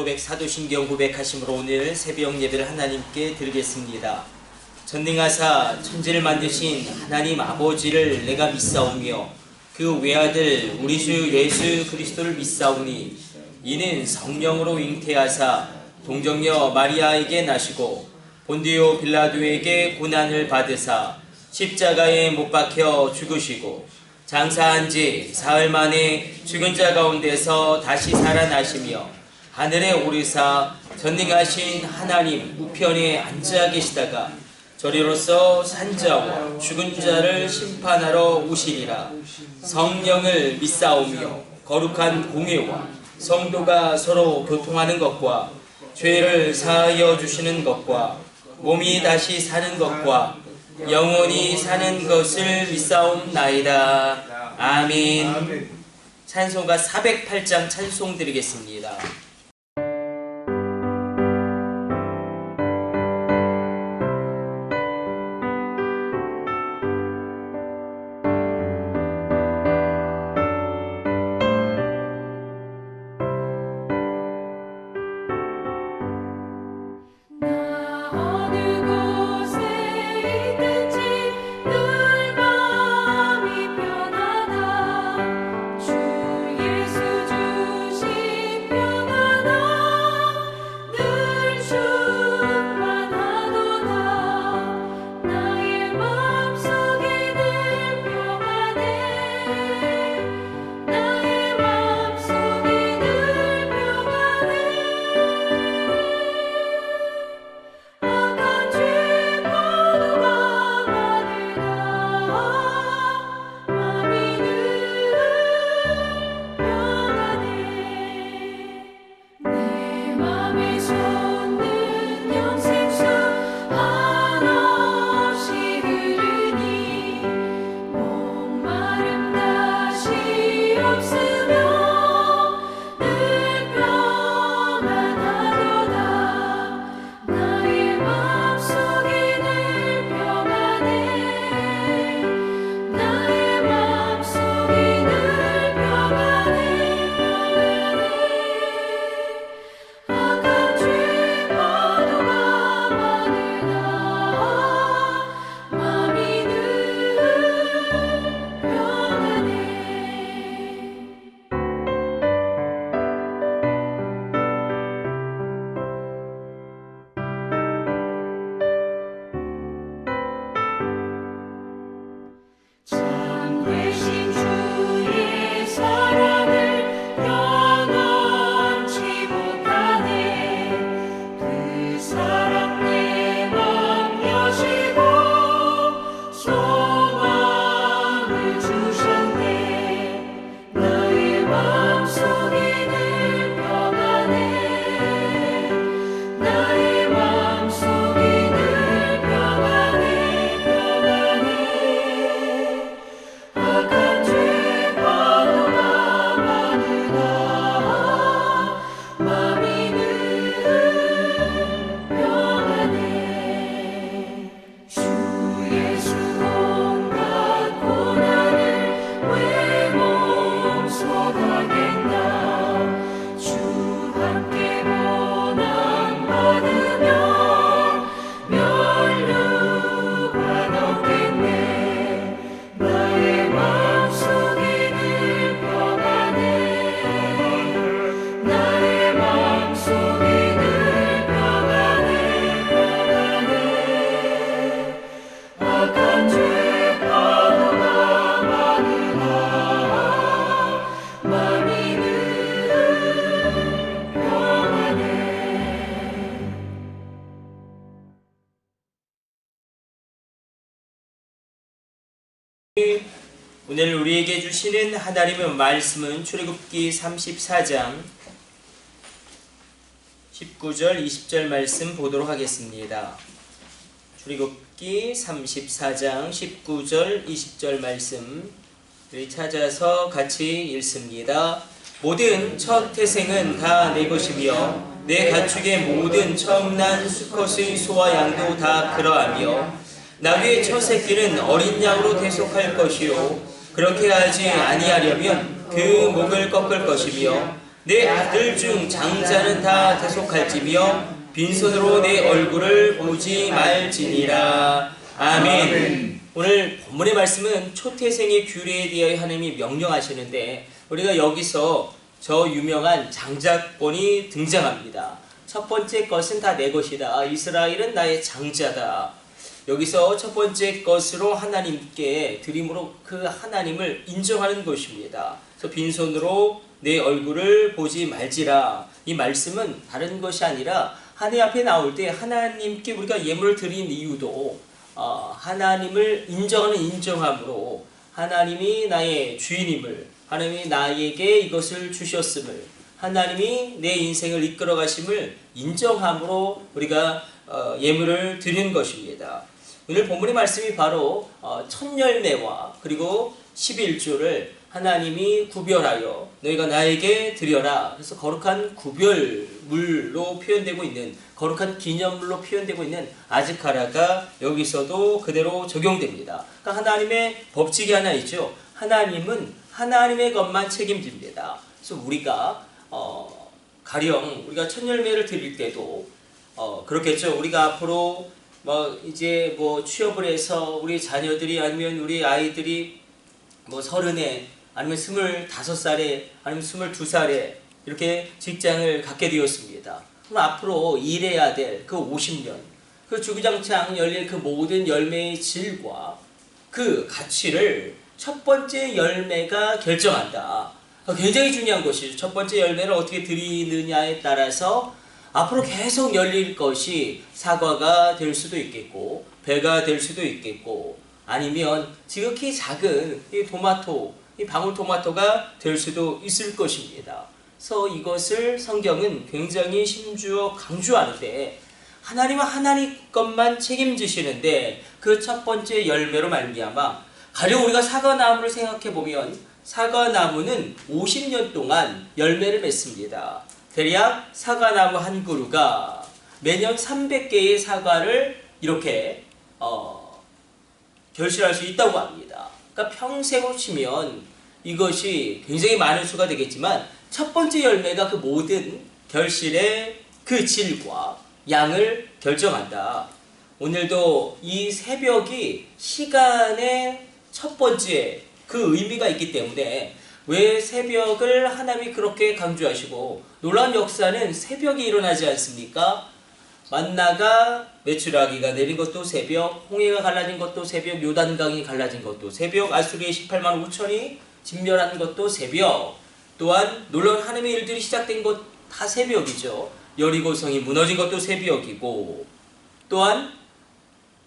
고백, 사도신경 고백하심으로 오늘 새벽 예배를 하나님께 드리겠습니다. 전능하사 천지를 만드신 하나님 아버지를 내가 믿사오며 그 외아들 우리 주 예수 그리스도를 믿사오니 이는 성령으로 잉태하사 동정녀 마리아에게 나시고 본디오 빌라도에게 고난을 받으사 십자가에 못 박혀 죽으시고 장사한 지 사흘 만에 죽은 자 가운데서 다시 살아나시며 하늘에 오르사 전능하신 하나님 우편에 앉아 계시다가 저리로서 산자와 죽은 자를 심판하러 오시리라. 성령을 믿사오며 거룩한 공회와 성도가 서로 교통하는 것과 죄를 사하여 주시는 것과 몸이 다시 사는 것과 영원히 사는 것을 믿사옵나이다. 아멘. 찬송가 408장 찬송 드리겠습니다. 오늘 우리에게 주시는 하나님의 말씀은 출애굽기 34장 19절 20절 말씀 보도록 하겠습니다. 출애굽기 34장 19절 20절 말씀 우리 찾아서 같이 읽습니다. 모든 첫 태생은 다 내 것이며 내 가축의 모든 처음 난 수컷의 소와 양도 다 그러하며 나귀의 첫 새끼는 어린 양으로 대속할 것이요 그렇게 하지 아니하려면 그 목을 꺾을 것이며 내 아들 중 장자는 다 대속할지며 빈손으로 내 얼굴을 보지 말지니라. 아멘. 오늘 본문의 말씀은 초태생의 규례에 대하여 하나님이 명령하시는데 우리가 여기서 저 유명한 장자권이 등장합니다. 첫 번째 것은 다 내 것이다. 이스라엘은 나의 장자다. 여기서 첫 번째 것으로 하나님께 드림으로 그 하나님을 인정하는 것입니다. 그래서 빈손으로 내 얼굴을 보지 말지라. 이 말씀은 다른 것이 아니라 하나님 앞에 나올 때 하나님께 우리가 예물을 드린 이유도 하나님을 인정하는 인정함으로 하나님이 나의 주인임을, 하나님이 나에게 이것을 주셨음을, 하나님이 내 인생을 이끌어 가심을 인정함으로 우리가 예물을 드리는 것입니다. 오늘 본문의 말씀이 바로 첫 열매와 그리고 11조를 하나님이 구별하여 너희가 나에게 드려라. 그래서 거룩한 구별물로 표현되고 있는, 거룩한 기념물로 표현되고 있는 아즈카라가 여기서도 그대로 적용됩니다. 그러니까 하나님의 법칙이 하나 있죠. 하나님은 하나님의 것만 책임집니다. 그래서 우리가 가령 우리가 첫 열매를 드릴 때도 그렇겠죠. 우리가 앞으로 이제 취업을 해서 우리 자녀들이 아니면 우리 아이들이 30에 아니면 25살에 아니면 22살에 이렇게 직장을 갖게 되었습니다. 그럼 앞으로 일해야 될 그 50년, 그 주구장창 열릴 그 모든 열매의 질과 그 가치를 첫 번째 열매가 결정한다. 굉장히 중요한 것이죠. 첫 번째 열매를 어떻게 드리느냐에 따라서 앞으로 계속 열릴 것이 사과가 될 수도 있겠고 배가 될 수도 있겠고 아니면 지극히 작은 이 토마토, 이 방울토마토가 될 수도 있을 것입니다. 그래서 이것을 성경은 굉장히 심주어 강조하는데 하나님은 하나님 것만 책임지시는데 그 첫 번째 열매로 말미암아 가령 우리가 사과나무를 생각해 보면 사과나무는 50년 동안 열매를 맺습니다. 대략 사과나무 한 그루가 매년 300개의 사과를 이렇게 결실할 수 있다고 합니다. 그러니까 평생으로 치면 이것이 굉장히 많은 수가 되겠지만 첫 번째 열매가 그 모든 결실의 그 질과 양을 결정한다. 오늘도 이 새벽이 시간의 첫 번째 그 의미가 있기 때문에 왜 새벽을 하나님이 그렇게 강조하시고 놀라운 역사는 새벽에 일어나지 않습니까? 만나가 메추라기가 내린 것도 새벽, 홍해가 갈라진 것도 새벽, 요단강이 갈라진 것도 새벽, 아수리의 18만 5천이 진멸한 것도 새벽, 또한 놀라운 하나님의 일들이 시작된 것 다 새벽이죠. 여리고성이 무너진 것도 새벽이고 또한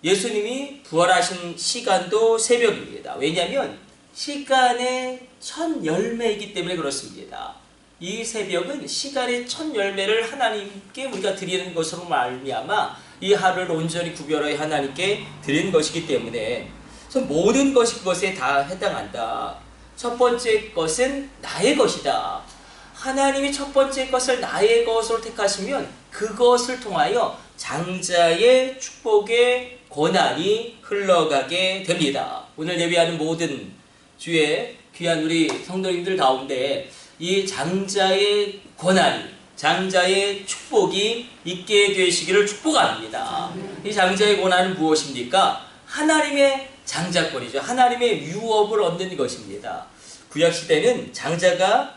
예수님이 부활하신 시간도 새벽입니다. 왜냐하면 시간의 첫 열매이기 때문에 그렇습니다. 이 새벽은 시간의 첫 열매를 하나님께 우리가 드리는 것으로 말미암아 이 하루를 온전히 구별하여 하나님께 드리는 것이기 때문에 그래서 모든 것이 그것에 다 해당한다. 첫 번째 것은 나의 것이다. 하나님이 첫 번째 것을 나의 것으로 택하시면 그것을 통하여 장자의 축복의 권한이 흘러가게 됩니다. 오늘 예배하는 모든 주의 귀한 우리 성도님들 가운데 이 장자의 권한, 장자의 축복이 있게 되시기를 축복합니다. 이 장자의 권한은 무엇입니까? 하나님의 장자권이죠. 하나님의 유업을 얻는 것입니다. 구약시대는 장자가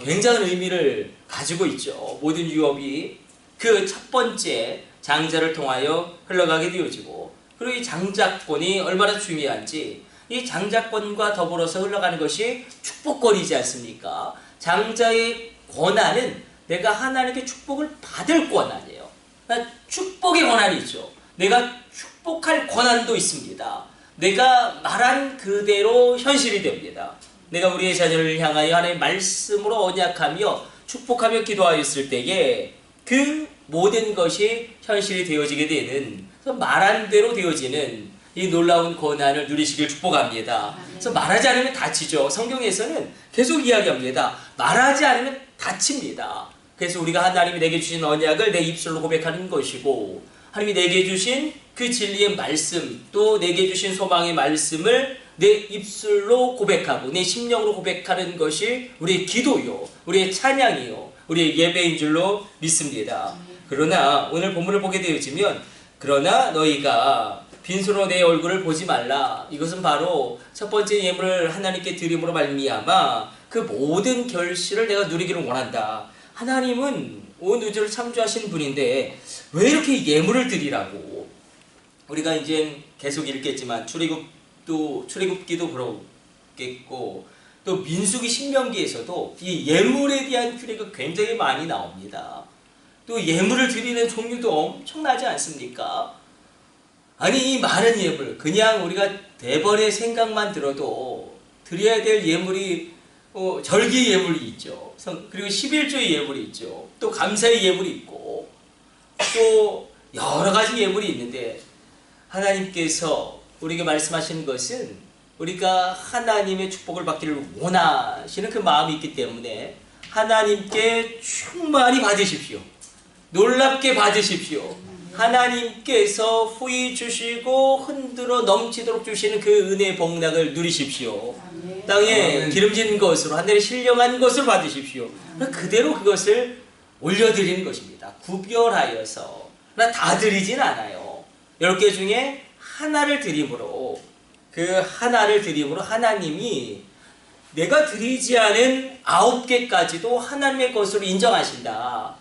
굉장한 의미를 가지고 있죠. 모든 유업이 그 첫 번째 장자를 통하여 흘러가게 되어지고 그리고 이 장자권이 얼마나 중요한지 이 장자권과 더불어서 흘러가는 것이 축복권이지 않습니까? 장자의 권한은 내가 하나님께 축복을 받을 권한이에요. 그러니까 축복의 권한이 있죠. 내가 축복할 권한도 있습니다. 내가 말한 그대로 현실이 됩니다. 내가 우리의 자녀를 향하여 하나님의 말씀으로 언약하며 축복하며 기도하였을 때에 그 모든 것이 현실이 되어지게 되는 말한 대로 되어지는 이 놀라운 권한을 누리시길 축복합니다. 그래서 말하지 않으면 다치죠. 성경에서는 계속 이야기합니다. 말하지 않으면 다칩니다. 그래서 우리가 하나님이 내게 주신 언약을 내 입술로 고백하는 것이고 하나님이 내게 주신 그 진리의 말씀 또 내게 주신 소망의 말씀을 내 입술로 고백하고 내 심령으로 고백하는 것이 우리의 기도요, 우리의 찬양이요, 우리의 예배인 줄로 믿습니다. 그러나 오늘 본문을 보게 되어지면 그러나 너희가 빈손으로 내 얼굴을 보지 말라. 이것은 바로 첫 번째 예물을 하나님께 드림으로 말미암아 그 모든 결실을 내가 누리기를 원한다. 하나님은 온 우주를 창조하신 분인데 왜 이렇게 예물을 드리라고? 우리가 이제 계속 읽겠지만 출애굽기도 그렇겠고 또 민수기 신명기에서도 이 예물에 대한 규례가 굉장히 많이 나옵니다. 또 예물을 드리는 종류도 엄청나지 않습니까? 아니 이 많은 예물 그냥 우리가 대번의 생각만 들어도 드려야 될 예물이 절기 예물이 있죠. 그리고 11조의 예물이 있죠. 또 감사의 예물이 있고 또 여러 가지 예물이 있는데 하나님께서 우리에게 말씀하시는 것은 우리가 하나님의 축복을 받기를 원하시는 그 마음이 있기 때문에 하나님께 충만히 받으십시오. 놀랍게 받으십시오. 하나님께서 후히 주시고 흔들어 넘치도록 주시는 그 은혜의 복락을 누리십시오. 땅에 기름진 것으로 하늘에 신령한 것을 받으십시오. 그대로 그것을 올려드리는 것입니다. 구별하여서 다 드리진 않아요. 10개 중에 하나를 드림으로 그 하나를 드림으로 하나님이 내가 드리지 않은 9개까지도 하나님의 것으로 인정하신다.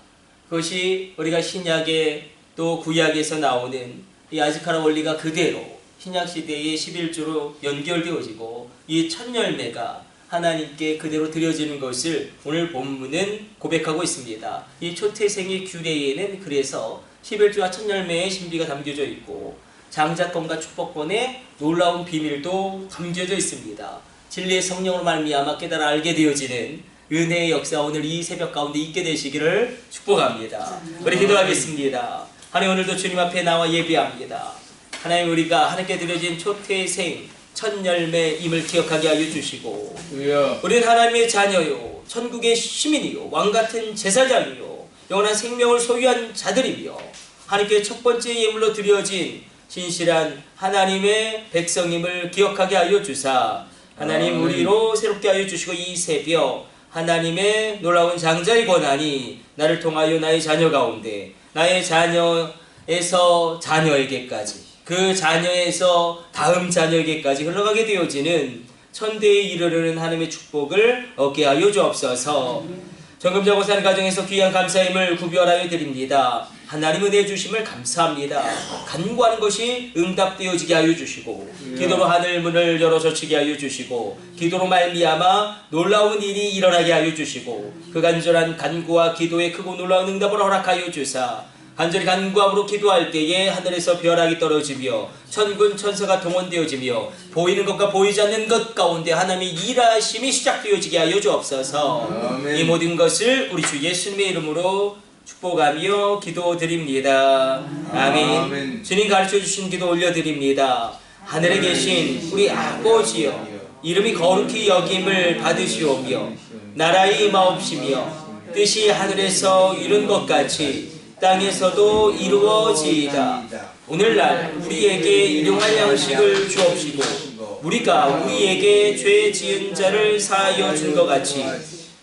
그것이 우리가 신약에 또 구약에서 나오는 이 아즈카라 원리가 그대로 신약시대의 11조로 연결되어지고 이 첫 열매가 하나님께 그대로 드려지는 것을 오늘 본문은 고백하고 있습니다. 이 초태생의 규례에는 그래서 11조와 첫 열매의 신비가 담겨져 있고 장자권과 축복권의 놀라운 비밀도 담겨져 있습니다. 진리의 성령으로 말미암아 깨달아 알게 되어지는 은혜의 역사 오늘 이 새벽 가운데 있게 되시기를 축복합니다. 우리 기도하겠습니다. 하나님 오늘도 주님 앞에 나와 예배합니다. 하나님 우리가 하나님께 드려진 초태생 첫 열매임을 기억하게 하여 주시고 우리는 하나님의 자녀요 천국의 시민이요 왕같은 제사장이요 영원한 생명을 소유한 자들이며 하나님께 첫 번째 예물로 드려진 신실한 하나님의 백성임을 기억하게 하여 주사 하나님 우리로 새롭게 하여 주시고 이 새벽 하나님의 놀라운 장자의 권한이 나를 통하여 나의 자녀 가운데 나의 자녀에서 자녀에게까지 그 자녀에서 다음 자녀에게까지 흘러가게 되어지는 천대에 이르르는 하나님의 축복을 얻게 하여 주옵소서. 정금자고 사는 가정에서 귀한 감사임을 구별하여 드립니다. 하나님 은혜 주심을 감사합니다. 간구하는 것이 응답되어지게 하여 주시고 기도로 하늘 문을 열어 젖히게 하여 주시고 기도로 말미암아 놀라운 일이 일어나게 하여 주시고 그 간절한 간구와 기도의 크고 놀라운 응답을 허락하여 주사 간절히 간구함으로 기도할 때에 하늘에서 벼락이 떨어지며 천군 천사가 동원되어지며 보이는 것과 보이지 않는 것 가운데 하나님의 일하심이 시작되어지게 하여 주옵소서. 아멘. 이 모든 것을 우리 주 예수님의 이름으로 축복하며 기도드립니다. 아멘. 아멘. 주님 가르쳐주신 기도 올려드립니다. 하늘에 계신 우리 아버지여 이름이 거룩히 여김을 받으시오며 나라의 임하옵시며 뜻이 하늘에서 이룬 것 같이 땅에서도 이루어지이다. 오늘날 우리에게 일용할 양식을 주옵시고 우리가 우리에게 죄 지은 자를 사하여 준 것 같이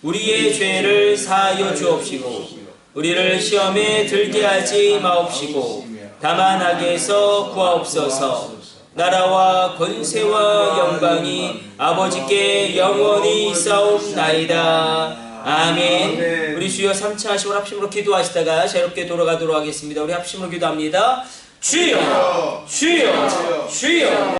우리의 죄를 사하여 주옵시고 우리를 시험에 들게 하지 마옵시고 다만 악에서 구하옵소서. 나라와 권세와 영광이 아버지께 영원히 있사옵나이다. 아멘. 우리 주여 3차 하시고 합심으로 기도하시다가 자유롭게 돌아가도록 하겠습니다. 우리 합심으로 기도합니다. 주여, 주여, 주여.